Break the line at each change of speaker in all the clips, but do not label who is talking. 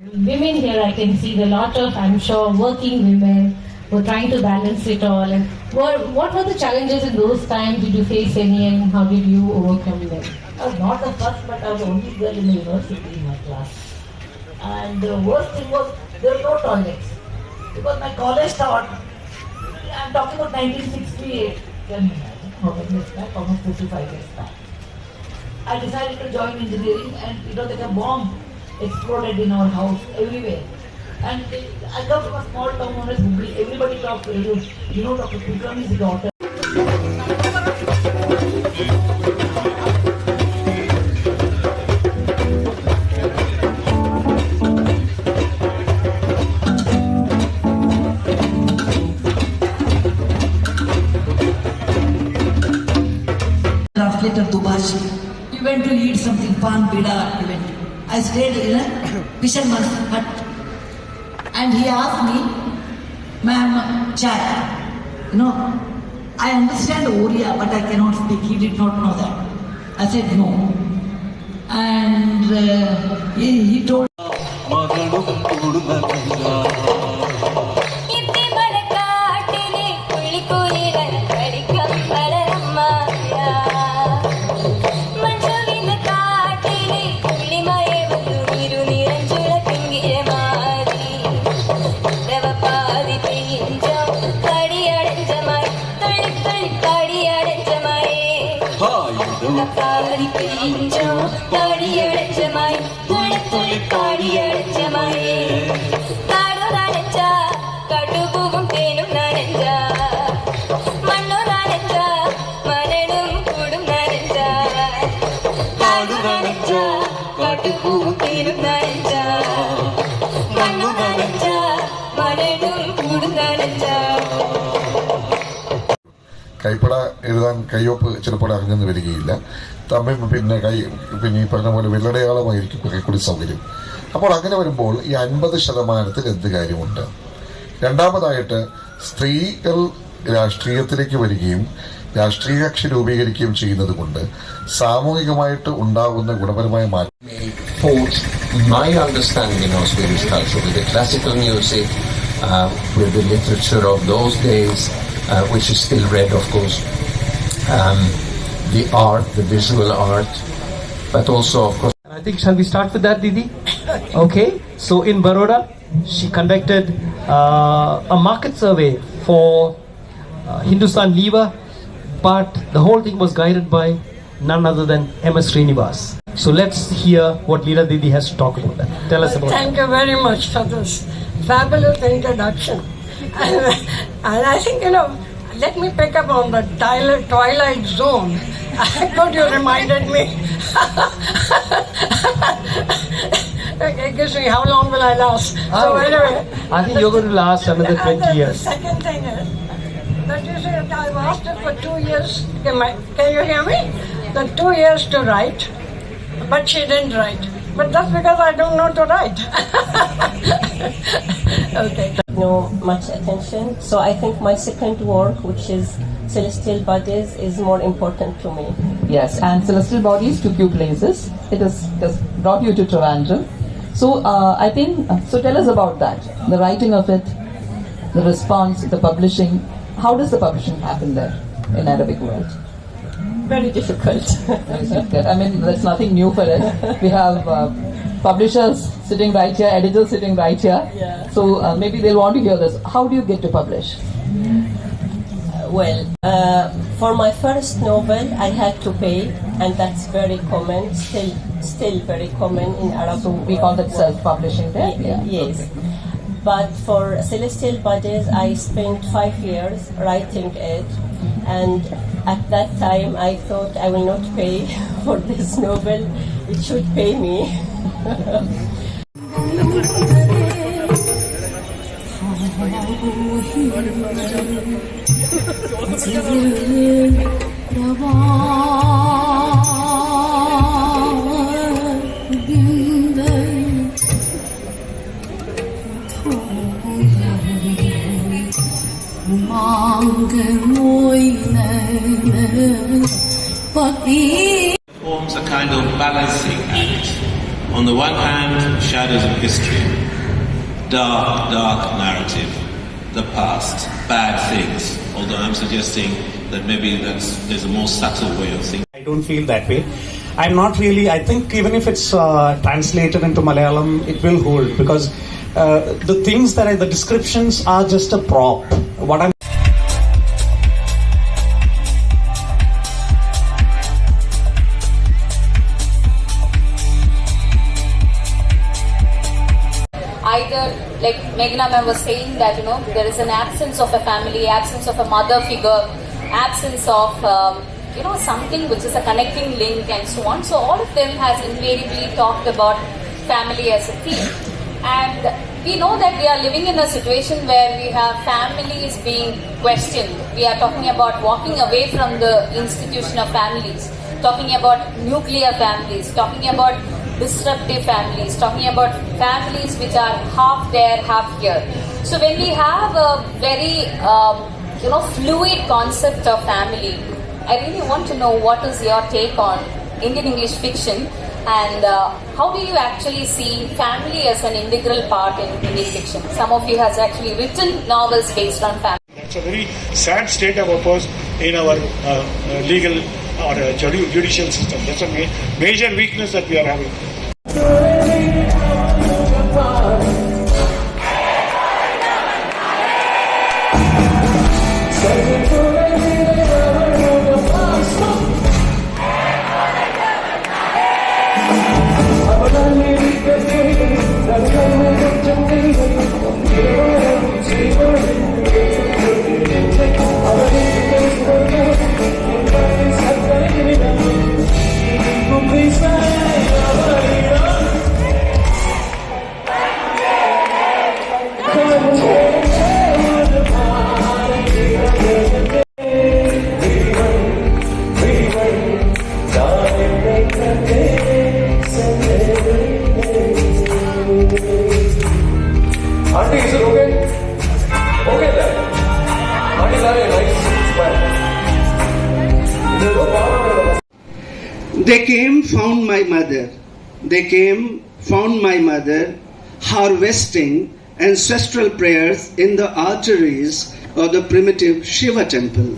Women here, I can see a lot of, I'm sure, working women who are trying to balance it all. And what were the challenges in those times? Did you face any, and how did you overcome them?
I was not the first, but I was the only girl in the university in my class. And the worst thing was there were no toilets. Because my college taught, I'm talking about 1968, can you imagine how many years back, almost 55 years back. I decided to join engineering, and it was like a bomb exploded in our house everywhere. And I come from a small town known as Hubli. Everybody talks to you. You know Dr. Thiruvananthapuram's daughter. Translator Dubashi. We went to eat something pan bida event. I stayed in a fisherman's hut, and he asked me, "Ma'am, chai." I understand Oriya, but I cannot speak. He did not know that. I said no, and he told.
കൈപ്പട എഴുതാൻ കയ്യൊപ്പ് ചിലപ്പോൾ അറിഞ്ഞെന്ന് വരികയില്ല. തമ്മിൽ പിന്നെ ഈ പറഞ്ഞ പോലെ വെള്ളടയാളമായിരിക്കും കുറെ കൂടി സൗകര്യം. അപ്പോൾ അങ്ങനെ വരുമ്പോൾ ഈ 50% എന്ത് കാര്യമുണ്ട്? രണ്ടാമതായിട്ട് സ്ത്രീകൾ രാഷ്ട്രീയത്തിലേക്ക് വരികയും രാഷ്ട്രീയ കക്ഷി രൂപീകരിക്കുകയും ചെയ്യുന്നത് കൊണ്ട് സാമൂഹികമായിട്ട് ഉണ്ടാകുന്ന ഗുണപരമായ മാറ്റം.
My understanding of Swedish culture with the classical music, with the literature of those days, which is still read, of course, the art, the visual art, but also, of course.
I think, shall we start with that, Didi? Okay. So in Baroda, she conducted a market survey for Hindustan Lever, but the whole thing was guided by none other than M.S. Srinivas. So let's hear what Leela Didi has to talk about that. Tell us about
Thank you very much for this fabulous introduction. And I think, let me pick up on the Twilight Zone. Good, you reminded me. It gives me, how long will I last? So anyway.
I think you're going to last another 20 years.
The second thing is, that you see, I've asked her for 2 years. Can you hear me? The 2 years to write, but she didn't write. But that's because I don't know to write. Okay.
No much attention. So I think my second work, which is Celestial Bodies, is more important to me.
Yes, and Celestial Bodies took you places. It has brought you to Trivandrum. So I think, so tell us about that. The writing of it, the response, the publishing. How does the publishing happen there in Arabic world?
Very difficult.
I mean, there's nothing new for it. We have publishers sitting right here, editors sitting right here.
Yeah.
So maybe they'll want to hear this. How do you get to publish?
Well, for my first novel, I had to pay, and that's very common, still very common in Arab.
So we call that self-publishing there?
Yes.
Okay.
But for Celestial Bodies, I spent 5 years writing it, and at that time I thought I will not pay for this novel, it should pay me.
Forms a kind of balancing act on the one hand, shadows of history, dark, dark narrative, the past, bad things. Although I'm suggesting that maybe there's a more subtle way of thinking.
I don't feel that way. I'm not really, I think even if it's translated into Malayalam, it will hold, because the things that the descriptions are just a prop. What I'm
either, like Meghna ma'am was saying, that there is an absence of a family, absence of a mother figure, absence of something which is a connecting link and so on. So all of them has invariably talked about family as a theme. And we know that we are living in a situation where we have families being questioned. We are talking about walking away from the institution of families, talking about nuclear families, talking about disruptive families, talking about families which are half there, half here. So when we have a very fluid concept of family, I really want to know what is your take on Indian English fiction, and how do you actually see family as an integral part in Indian fiction? Some of you has actually written novels based on family.
That's a very sad state of affairs in our legal or judicial system. That's a major weakness that we are having.
They came, found my mother. They came, found my mother, harvesting ancestral prayers in the arteries of the primitive Shiva temple.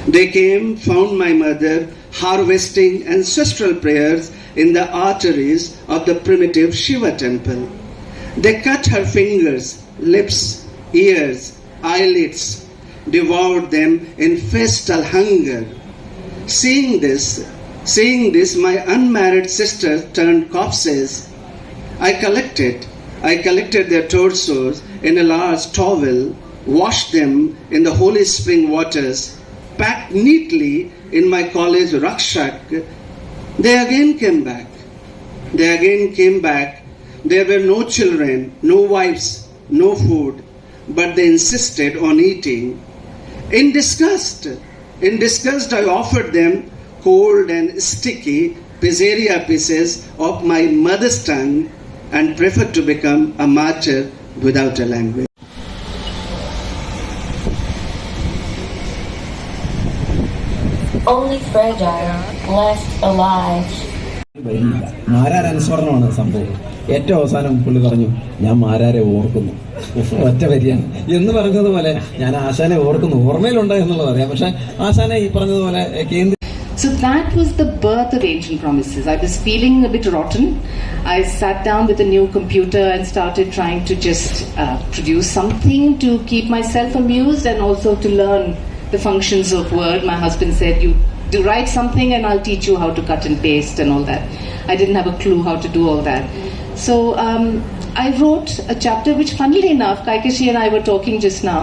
They came, found my mother, harvesting ancestral prayers in the arteries of the primitive Shiva temple. They cut her fingers, lips, ears, eyelids, devoured them in festal hunger. Seeing this, my unmarried sisters turned corpses. I collected their torsos in a large towel, washed them in the holy spring waters, packed neatly in my college rucksack. They again came back. There were no children, no wives, no food, but they insisted on eating. In disgust, I offered them cold and sticky pizzeria pieces of my mother's tongue and preferred to become a martyr without a language.
Only fragile, left alive.
മാരാരനുസ്മരണമാണ് സംഭവം. ഏറ്റവും അവസാനം പുള്ളി പറഞ്ഞു, ഞാൻ മാരാരെ ഓർക്കുന്നു, ഒറ്റ വരിയാണ് എന്ന് പറഞ്ഞതുപോലെ ഞാൻ ആശാനെ ഓർക്കുന്നു. ഓർമ്മയിലുണ്ട് എന്നുള്ളത് അറിയാം, പക്ഷെ ആശാനെ ഈ പറഞ്ഞതുപോലെ കേന്ദ്ര.
So that was the birth of Ancient Promises. I was feeling a bit rotten. I sat down with a new computer and started trying to just produce something to keep myself amused and also to learn the functions of Word. My husband said, you do write something and I'll teach you how to cut and paste and all that. I didn't have a clue how to do all that. So I wrote a chapter which, funnily enough, Kaikeshi and I were talking just now.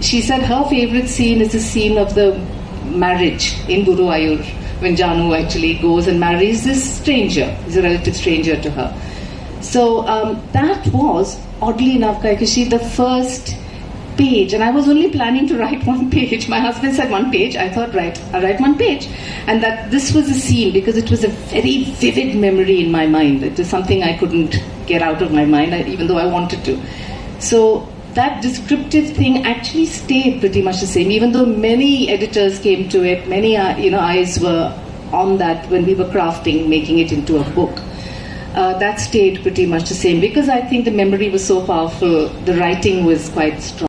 She said her favorite scene is the scene of the marriage in Guruvayur, when Janu actually goes and marries this stranger. He's a relative stranger to her. So that was, oddly enough, Kaikeshi, the first page, and I was only planning to write one page. My husband said one page. I thought, right, I'll write one page. And that this was a scene because it was a very vivid memory in my mind. It was something I couldn't get out of my mind, even though I wanted to. So that descriptive thing actually stayed pretty much the same, even though many editors came to it, many eyes were on that when we were crafting, making it into a book. that stayed pretty much the same because I think the memory was so powerful, the writing was quite strong.